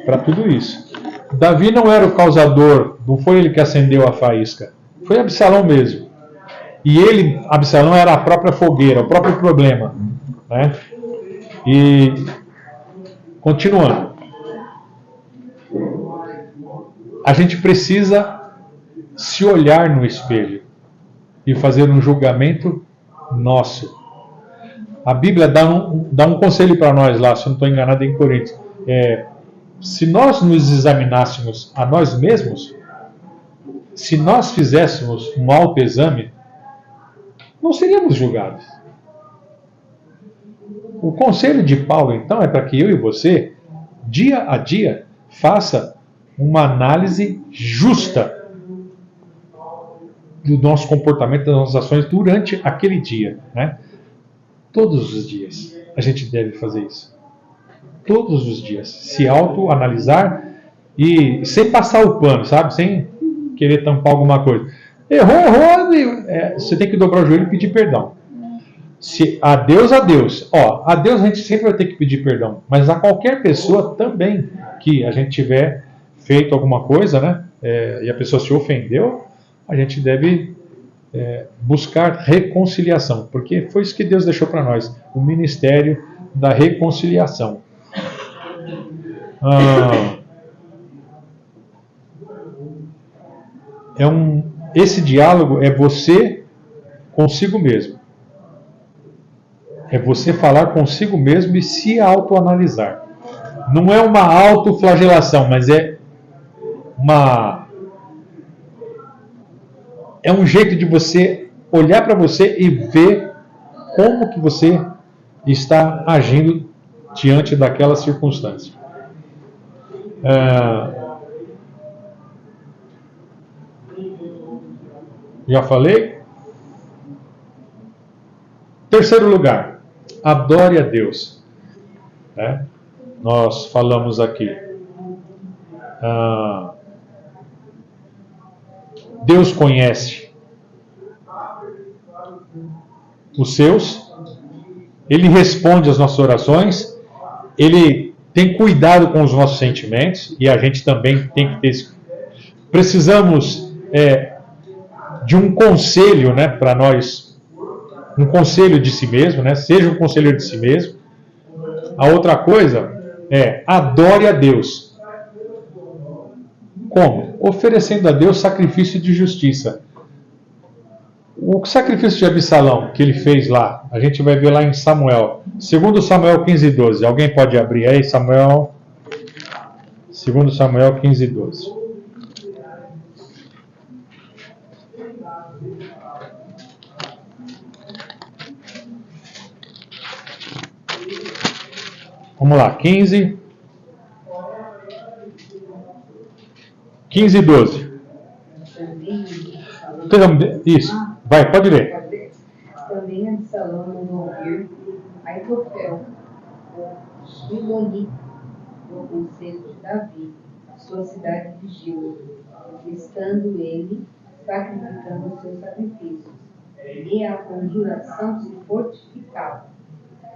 para tudo isso. Davi não era o causador, não foi ele que acendeu a faísca, foi Absalão mesmo. E Absalão era a própria fogueira, o próprio problema, né? E continuando, a gente precisa se olhar no espelho e fazer um julgamento nosso. A Bíblia dá um conselho para nós lá, se eu não estou enganado, em Coríntios. Se nós nos examinássemos a nós mesmos, se nós fizéssemos um autoexame, não seríamos julgados. O conselho de Paulo, então, é para que eu e você, dia a dia, faça uma análise justa do nosso comportamento, das nossas ações durante aquele dia, né? Todos os dias a gente deve fazer isso. Todos os dias. Se autoanalisar e sem passar o pano, sabe? Sem querer tampar alguma coisa. Errou, você tem que dobrar o joelho e pedir perdão. A Deus. A Deus a gente sempre vai ter que pedir perdão, mas a qualquer pessoa também que a gente tiver feito alguma coisa, né? E a pessoa se ofendeu, a gente deve buscar reconciliação, porque foi isso que Deus deixou para nós, o ministério da reconciliação. Esse diálogo é você consigo mesmo. É você falar consigo mesmo e se autoanalisar. Não é uma autoflagelação, mas é um jeito de você olhar para você e ver como que você está agindo diante daquela circunstância. Já falei. Terceiro lugar, adore a Deus. Né? Nós falamos aqui. Deus conhece os seus, Ele responde às nossas orações, Ele tem cuidado com os nossos sentimentos, e a gente também tem que ter esse. Precisamos de um conselho, né, para nós, um conselho de si mesmo, né, seja um conselheiro de si mesmo. A outra coisa é adore a Deus. Como? Oferecendo a Deus sacrifício de justiça. O sacrifício de Absalão que ele fez lá, a gente vai ver lá em Samuel. 2 Samuel 15:12. Alguém pode abrir aí, Samuel? 2 Samuel 15:12. Vamos lá, 15:12. Isso, vai, pode ler. Também Absalão mandou ouvir Aitofel, o Gilonita, do conselho de Davi, sua cidade de Gilo, estando ele sacrificando os seus sacrifícios, e a conjuração se fortificava,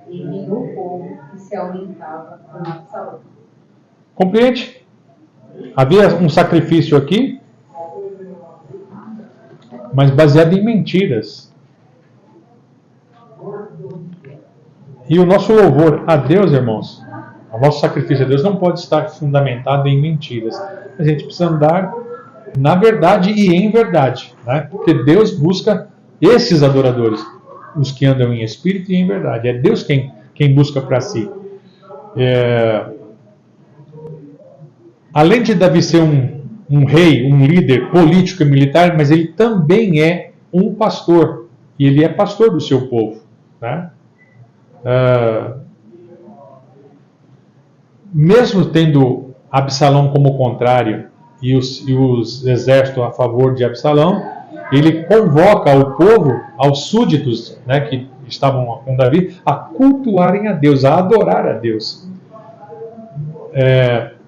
e vinha o povo que se aumentava com Absalão. Compreende? Havia um sacrifício aqui, mas baseado em mentiras. E o nosso louvor a Deus, irmãos, o nosso sacrifício a Deus não pode estar fundamentado em mentiras. A gente precisa andar na verdade e em verdade, né? Porque Deus busca esses adoradores, os que andam em espírito e em verdade. É Deus quem busca para si. Além de Davi ser um rei, um líder político e militar, mas ele também é um pastor. E ele é pastor do seu povo. Né? Mesmo tendo Absalão como contrário e os exércitos a favor de Absalão, ele convoca o povo, aos súditos, né, que estavam com Davi, a cultuarem a Deus, a adorar a Deus.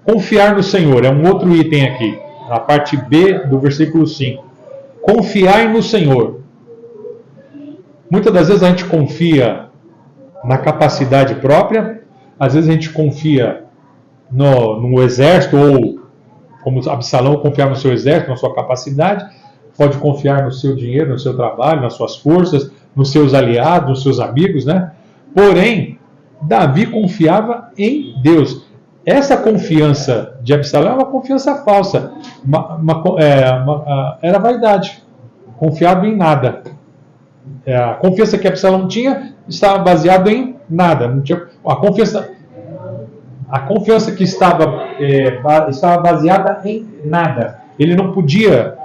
Confiar no Senhor é um outro item aqui, na parte B do versículo 5. Confiar no Senhor. Muitas das vezes a gente confia na capacidade própria, às vezes a gente confia no exército, ou como Absalão confiar no seu exército, na sua capacidade, pode confiar no seu dinheiro, no seu trabalho, nas suas forças, nos seus aliados, nos seus amigos, né? Porém, Davi confiava em Deus. Essa confiança de Absalão é uma confiança falsa, era vaidade, confiado em nada. A confiança que Absalão tinha estava baseada em nada. Não tinha, a confiança que estava baseada em nada. Ele não podia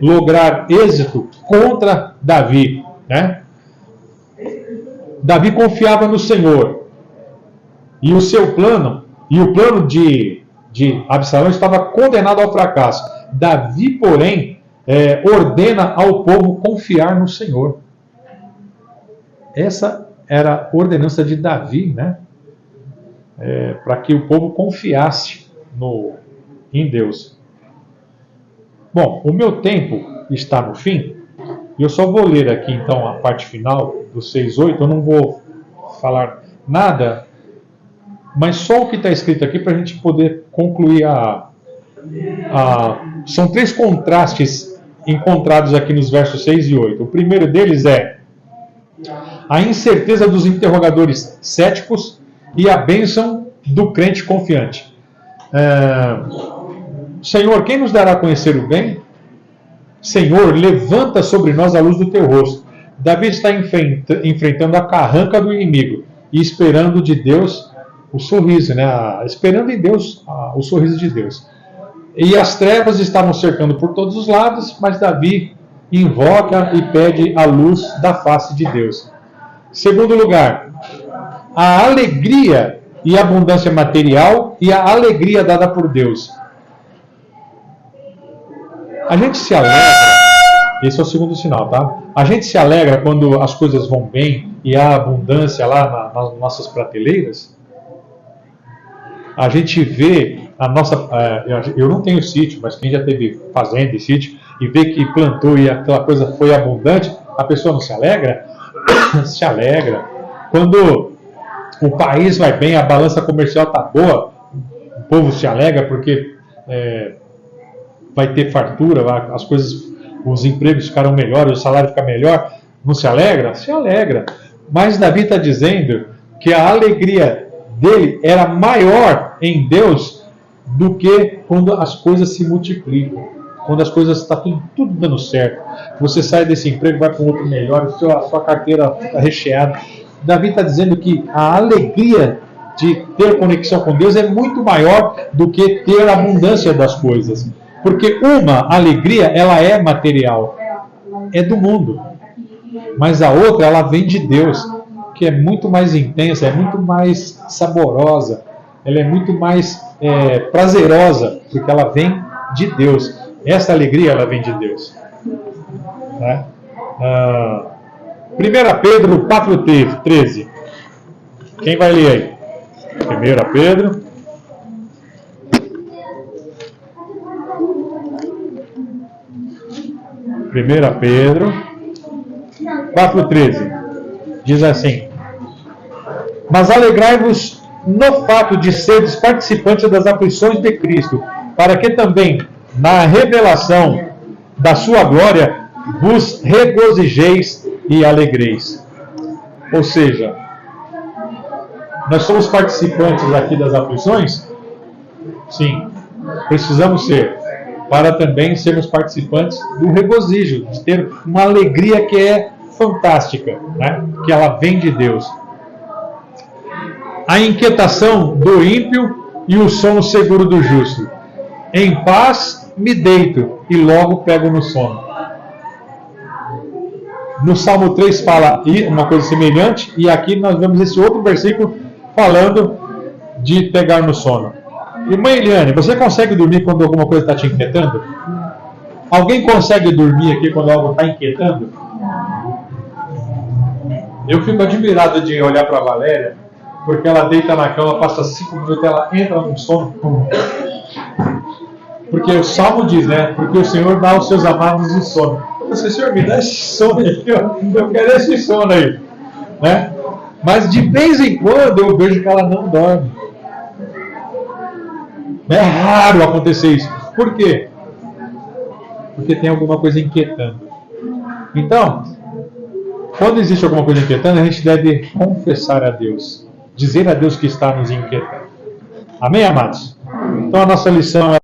lograr êxito contra Davi. Né? Davi confiava no Senhor. E o seu plano, e o plano de Absalão estava condenado ao fracasso. Davi, porém, ordena ao povo confiar no Senhor. Essa era a ordenança de Davi, né? Para que o povo confiasse em Deus. Bom, o meu tempo está no fim, e eu só vou ler aqui então a parte final do 6:8, eu não vou falar nada, mas só o que está escrito aqui para a gente poder concluir São 3 contrastes encontrados aqui nos versos 6 e 8. O primeiro deles é a incerteza dos interrogadores céticos e a bênção do crente confiante. Senhor, quem nos dará a conhecer o bem? Senhor, levanta sobre nós a luz do teu rosto. Davi está enfrentando a carranca do inimigo e esperando de Deus o sorriso, né? Esperando em Deus o sorriso de Deus. E as trevas estavam cercando por todos os lados, mas Davi invoca e pede a luz da face de Deus. Segundo lugar, a alegria e a abundância material e a alegria dada por Deus. A gente se alegra Esse é o segundo sinal, tá? A gente se alegra quando as coisas vão bem e há abundância lá nas nossas prateleiras. A gente vê a nossa... eu não tenho sítio, mas quem já teve fazenda e sítio e vê que plantou e aquela coisa foi abundante, a pessoa não se alegra? Se alegra. Quando o país vai bem, a balança comercial está boa, o povo se alegra porque vai ter fartura, as coisas, os empregos ficarão melhores, o salário fica melhor. Não se alegra? Se alegra. Mas Davi está dizendo que a alegria dele era maior em Deus do que quando as coisas se multiplicam, quando as coisas estão tudo dando certo. Você sai desse emprego, vai para um outro melhor, a sua carteira fica recheada. Davi está dizendo que a alegria de ter conexão com Deus é muito maior do que ter abundância das coisas. Porque uma alegria, ela é material, é do mundo. Mas a outra, ela vem de Deus, que é muito mais intensa, é muito mais saborosa, ela é muito mais prazerosa, porque ela vem de Deus. Essa alegria, ela vem de Deus. Né? 1 Pedro 4,13. Quem vai ler aí? 1 Pedro. Pedro 4,13. Diz assim: mas alegrai-vos no fato de seres participantes das aflições de Cristo, para que também, na revelação da sua glória, vos regozijeis e alegreis. Ou seja, nós somos participantes aqui das aflições? Sim, precisamos ser, para também sermos participantes do regozijo, de ter uma alegria que é fantástica, né? Que ela vem de Deus. A inquietação do ímpio e o sono seguro do justo. Em paz me deito e logo pego no sono. No Salmo 3 fala uma coisa semelhante, e aqui nós vemos esse outro versículo falando de pegar no sono. Irmã Eliane, você consegue dormir quando alguma coisa está te inquietando? Alguém consegue dormir aqui quando algo está inquietando? Eu fico admirado de olhar para a Valéria, porque ela deita na cama, passa 5 minutos, ela entra num sono. Porque o Salmo diz, né? Porque o Senhor dá aos seus amados o sono. Eu disse, Senhor, me dá esse sono aí, eu quero esse sono aí. Né? Mas de vez em quando eu vejo que ela não dorme. É raro acontecer isso. Por quê? Porque tem alguma coisa inquietando. Então, quando existe alguma coisa inquietando, a gente deve confessar a Deus. Dizer a Deus que está nos inquietando. Amém, amados? Então a nossa lição é